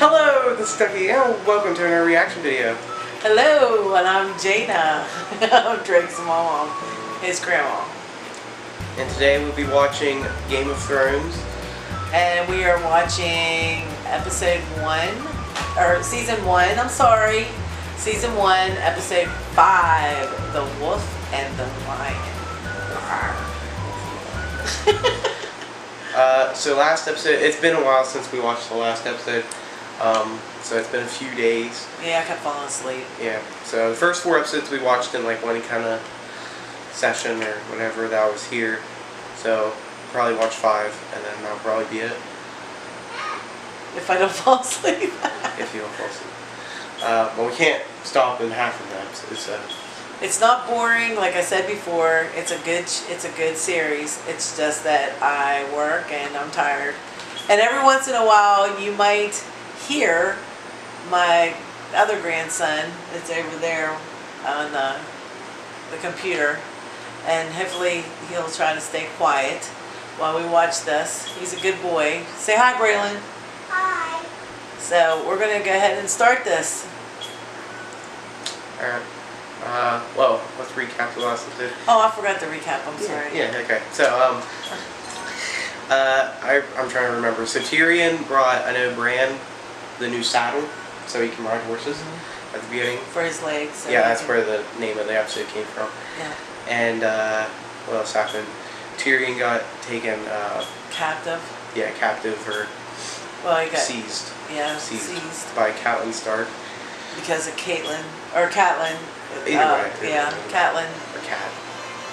Hello, this is Ducky, and welcome to another reaction video. Hello, and I'm Janna. I'm Drake's mom, his grandma. And today we'll be watching Game of Thrones. And we are watching episode 1, or season 1, I'm sorry. Season 1, episode 5, The Wolf and the Lion. So last episode, it's been a while since we watched the last episode. So it's been a few days. Yeah, I kept falling asleep. Yeah, so the first 4 episodes we watched in like one kind of session or whatever that was here. So probably watch 5 and then that'll probably be it. If I don't fall asleep. If you don't fall asleep. But we can't stop in half of the episode, so. It's not boring, like I said before. It's a good series. It's just that I work and I'm tired. And every once in a while you might hear my other grandson that's over there on the computer, and hopefully he'll try to stay quiet while we watch this. He's a good boy. Say hi, Braylon. Hi. So we're going to go ahead and start this. Alright. Well, let's recap the last episode. Oh, I forgot to recap. I'm sorry. Yeah, okay. So, I'm trying to remember. So Tyrion brought, I know, Bran the new saddle so he can ride horses at the beginning. For his legs. So yeah, that's where the name of the episode came from. Yeah. And what else happened? Tyrion got taken captive. Yeah, captive or well, he got seized. Yeah, seized by Catelyn Stark. Because of Catelyn or Catelyn. Either way. Yeah, Catelyn. Or Cat.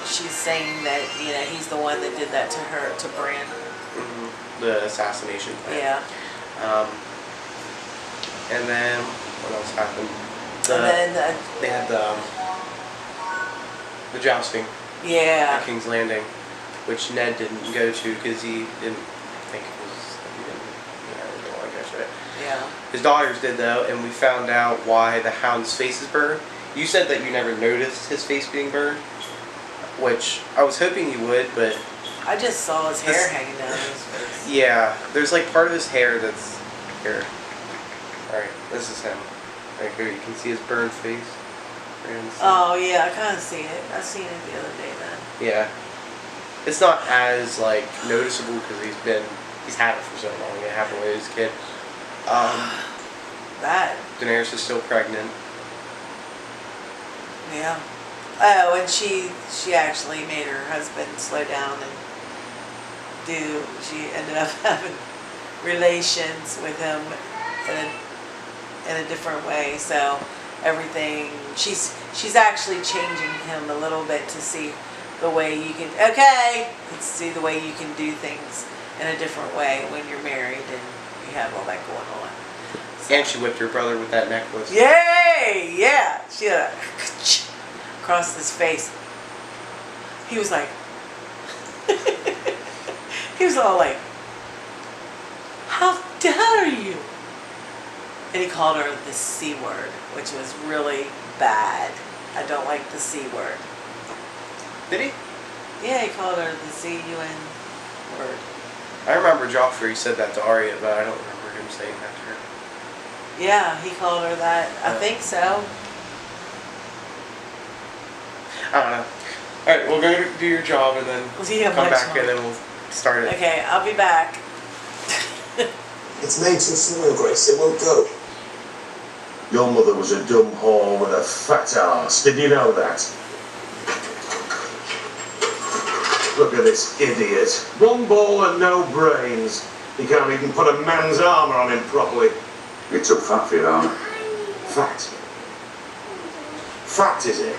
She's saying that he's the one that did that to her, to Bran. The assassination plan. Yeah. And then what else happened? They had the jousting. Yeah. At King's Landing, which Ned didn't go to because he didn't think it was. He didn't want to go to it. Yeah. His daughters did though, and we found out why the Hound's face is burned. You said that you never noticed his face being burned, which I was hoping you would, but I just saw his hair hanging down his face. Yeah, there's like part of his hair that's here. Alright, this is him. Right here, you can see his burned face. Oh yeah, I kind of see it. I seen it the other day then. Yeah. It's not as like noticeable because he's had it for so long. It happened with his kid. That. Daenerys is still pregnant. Yeah. Oh, and she actually made her husband slow down and she ended up having relations with him in a different way. So everything, she's actually changing him a little bit to see the way you can, see the way you can do things in a different way when you're married and you have all that going on. So. And she whipped her brother with that necklace. Yay! Yeah! She had across his face. He was like, he was all like, how dare you? And he called her the C word, which was really bad. I don't like the C word. Did he? Yeah, he called her the C-U-N word. I remember Joffrey said that to Arya, but I don't remember him saying that to her. Yeah, he called her that. I think so. I don't know. Alright, we'll go do your job and then come back and then we'll start it. Okay, I'll be back. It's made to foil, Grace. It won't go. Your mother was a dumb whore with a fat ass. Did you know that? Look at this idiot. One ball and no brains. He can't even put a man's armour on him properly. You're too fat for your armour. Fat? Fat, is it?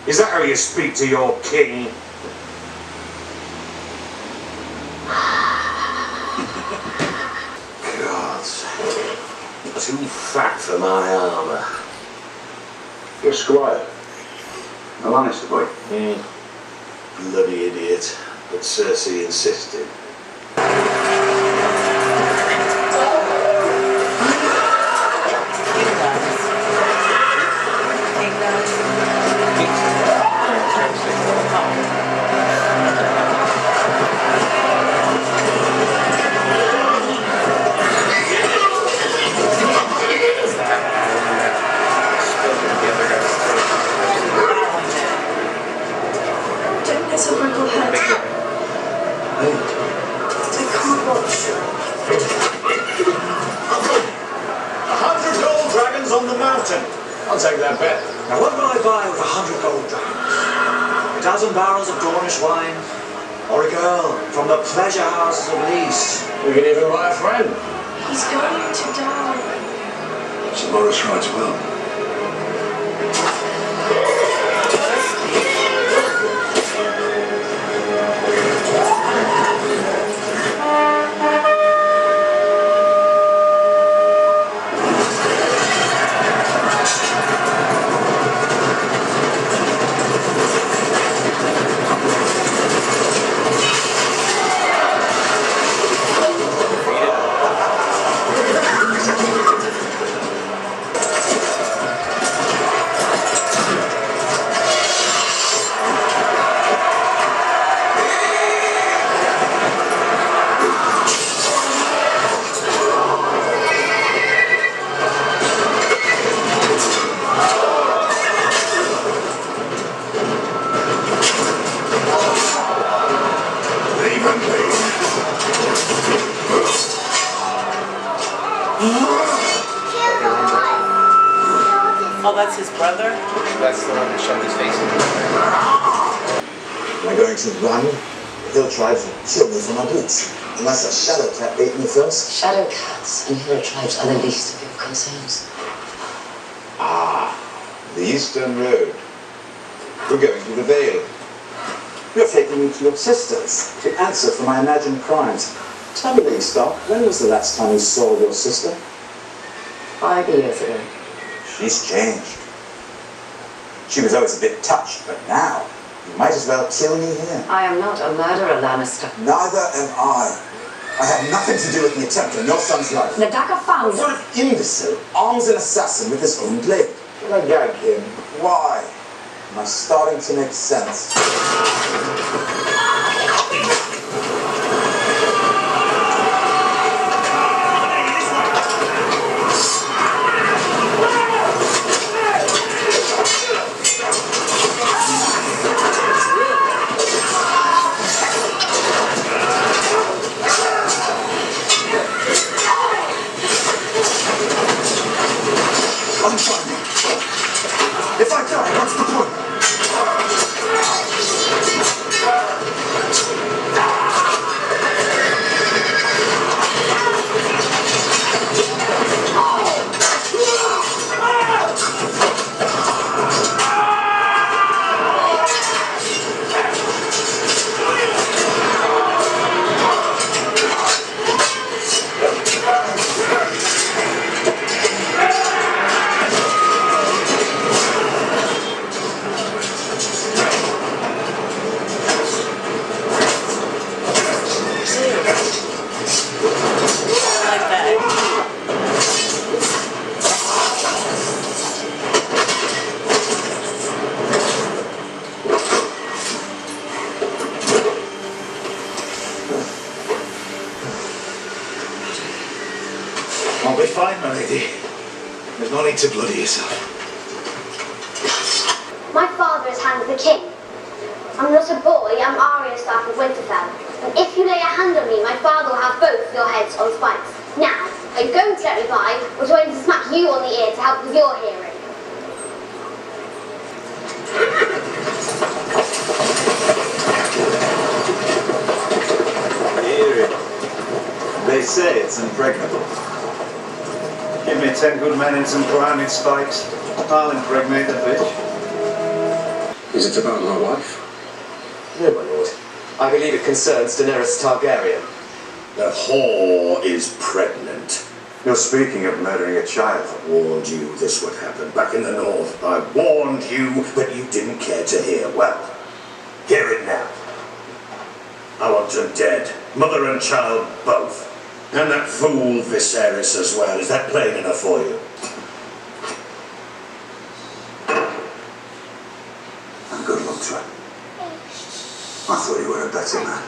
Is that how you speak to your king? God. Too fat for my armour. You're Squire. A Lannister boy. Bloody idiot. But Cersei insisted. Captain, I'll take that bet. Now what will I buy with 100 gold drachms? A dozen barrels of Dornish wine? Or a girl from the pleasure houses of Lease? We can even buy a friend. He's going to die. So Morris rides well. Oh, that's his brother? That's the one that shoved his face in. Am I going to run? The hill tribes will kill me for my boots. Unless a shadow cat ate me first. Shadow cats and hill tribes are the least of your concerns. Ah, the Eastern Road. We're going to the Vale. You're taking me to your sisters to answer for my imagined crimes. Tell me, Lady Stark, when was the last time you saw your sister? 5 years ago. She's changed. She was always a bit touched, but now you might as well kill me here. I am not a murderer, Lannister. Neither am I. I have nothing to do with the attempt on your son's life. The dagger found. What sort of imbecile arms an assassin with his own blade? Will I gag him? Why? Am I starting to make sense? I'm fine. If I die, what's the point? Like that. I'll be fine, my lady. There's no need to bloody yourself. My father is Hand of the King. I'm not a boy, I'm Arya Stark of Winterfell. And if you lay a hand on me, my father will have both your heads on spikes. Now, are you going to let me by, or do I need to smack you on the ear to help with your hearing? Hearing. They say it's impregnable. Give me 10 good men and some climbing spikes. I'll impregnate the bitch. Is it about my wife? No, my lord. I believe it concerns Daenerys Targaryen. The whore is pregnant. You're speaking of murdering a child. I warned you this would happen back in the north. I warned you, but you didn't care to hear. Well, hear it now. I want them dead. Mother and child both. And that fool Viserys as well. Is that plain enough for you? And good luck to her. I thought you were a better man.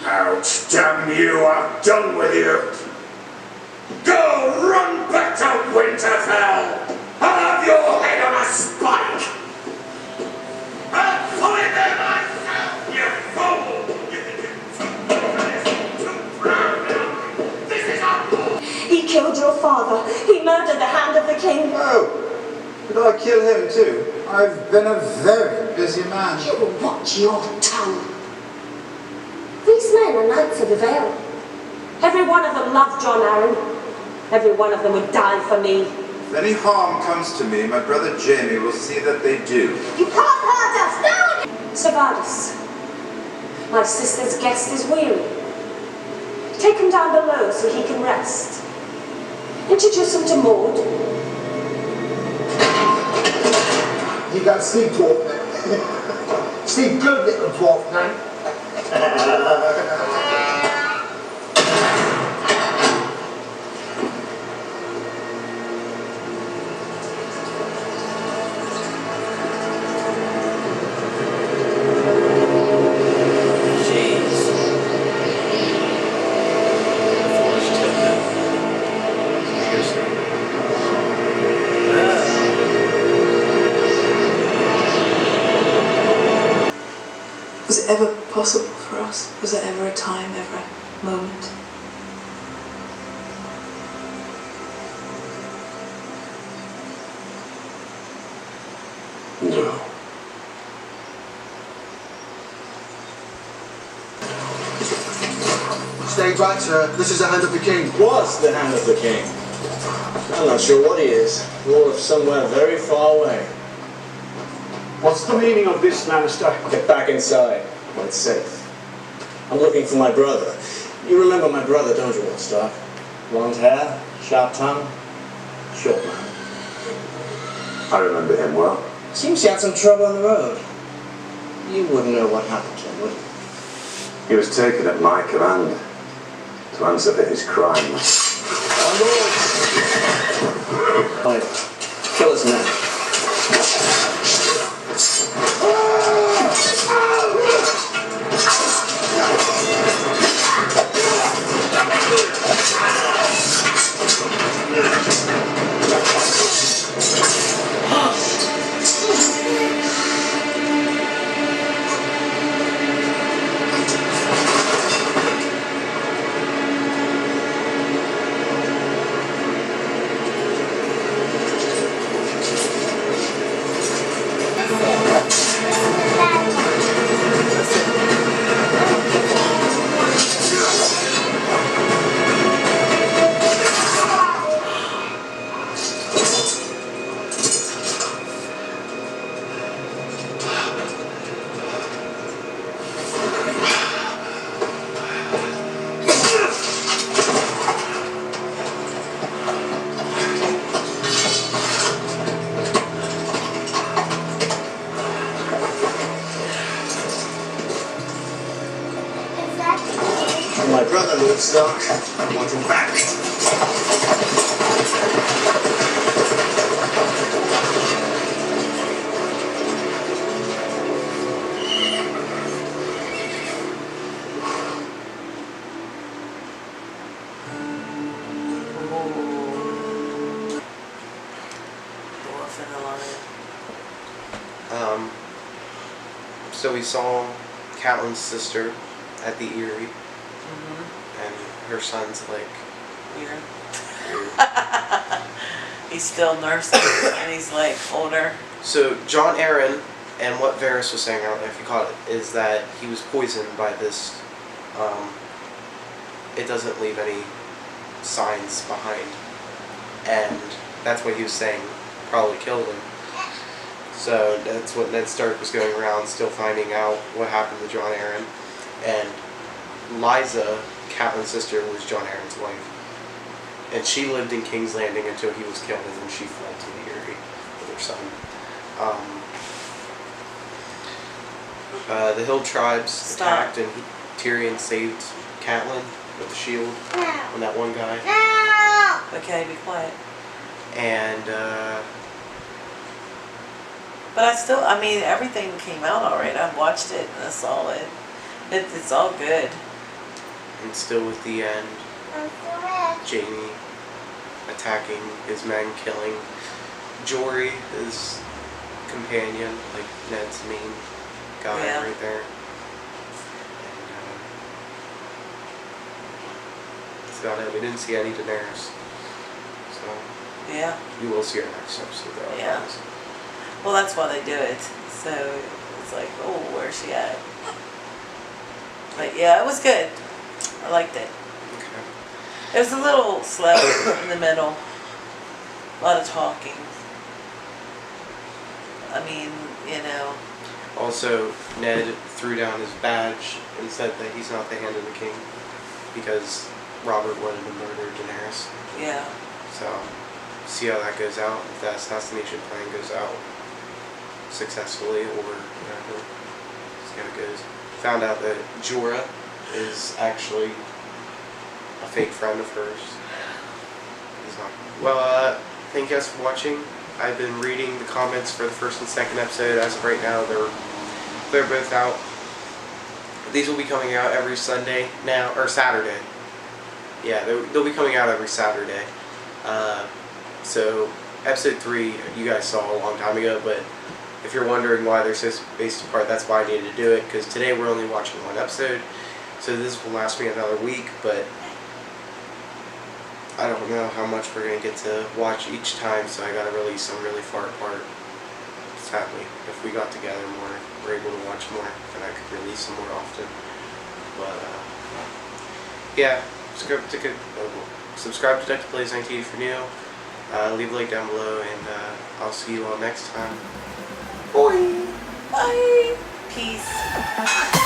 Out, damn you, I'm done with you. Go run back to Winterfell. I'll have your head on a spike. I'll pull it there myself, you fool. You think you're too proud now? This is our war. He killed your father. He murdered the Hand of the King. Oh, did I kill him too? I've been a very busy man. You watch your tongue. These men are Knights of the Vale. Every one of them loved John Arryn. Every one of them would die for me. If any harm comes to me, my brother Jamie will see that they do. You can't hurt us, no! Savardis, my sister's guest is weary. Take him down below so he can rest. Introduce him to Maud. You got sleep, dwarf man. Sleep good, little dwarf man. Was it ever possible for us? Was there ever a time, ever a moment? No. Stay back, sir. This is the Hand of the King. Was the Hand of the King? I'm not sure what he is. Lord of somewhere very far away. What's the meaning of this, Lannister? Get back inside, when it's safe. I'm looking for my brother. You remember my brother, don't you, Stark? Blonde hair, sharp tongue, short man. I remember him well. Seems he had some trouble on the road. You wouldn't know what happened to him, would you? He was taken at my command to answer for his crimes. Right. Kill his men. My brother, Lord Stark. I want him back. Dwarf and the Lion. So we saw Catelyn's sister at the Eyrie, and her son's like Weird. He's still nursing, and he's like older. So Jon Arryn, and what Varys was saying, I don't know if you caught it, is that he was poisoned by this. It doesn't leave any signs behind, and that's what he was saying probably killed him. So that's what Ned Stark was going around, still finding out what happened to Jon Arryn. And Lysa, Catelyn's sister, was Jon Arryn's wife. And she lived in King's Landing until he was killed, and then she fled to the Eyrie with her son. The Hill tribes attacked, and Tyrion saved Catelyn with the shield on that one guy. Okay, be quiet. And but I mean, everything came out alright. I watched it and I saw it. It's all good. And still at the end, Jaime attacking his men, killing Jory, his companion, like Ned's main guy right there. And that's about it. We didn't see any Daenerys. So Yeah. you will see our next episode though. I Yeah. promise. Well, that's why they do it. So it's like, oh, where's she at? But yeah, it was good. I liked it. Okay. It was a little slow in the middle. A lot of talking. I mean, you know. Also, Ned threw down his badge and said that he's not the Hand of the King because Robert wanted to murder Daenerys. Yeah. So, see how that goes out. If that assassination plan goes out successfully or whatever. See how it goes. Found out that Jorah is actually a fake friend of hers. He's not. Well, thank you guys for watching. I've been reading the comments for the first and second episode. As of right now, they're both out. These will be coming out every Sunday now, or Saturday. Yeah, they'll be coming out every Saturday. So episode 3 you guys saw a long time ago, but if you're wondering why they're so spaced apart, that's why I needed to do it, because today we're only watching one episode, so this will last me another week, but I don't know how much we're going to get to watch each time, so I got to release them really far apart. Sadly, if we got together more, we're able to watch more, then I could release them more often. But yeah, subscribe to Deck to Plays 19 for new. Leave a like down below, and I'll see you all next time. Bye. Bye. Peace.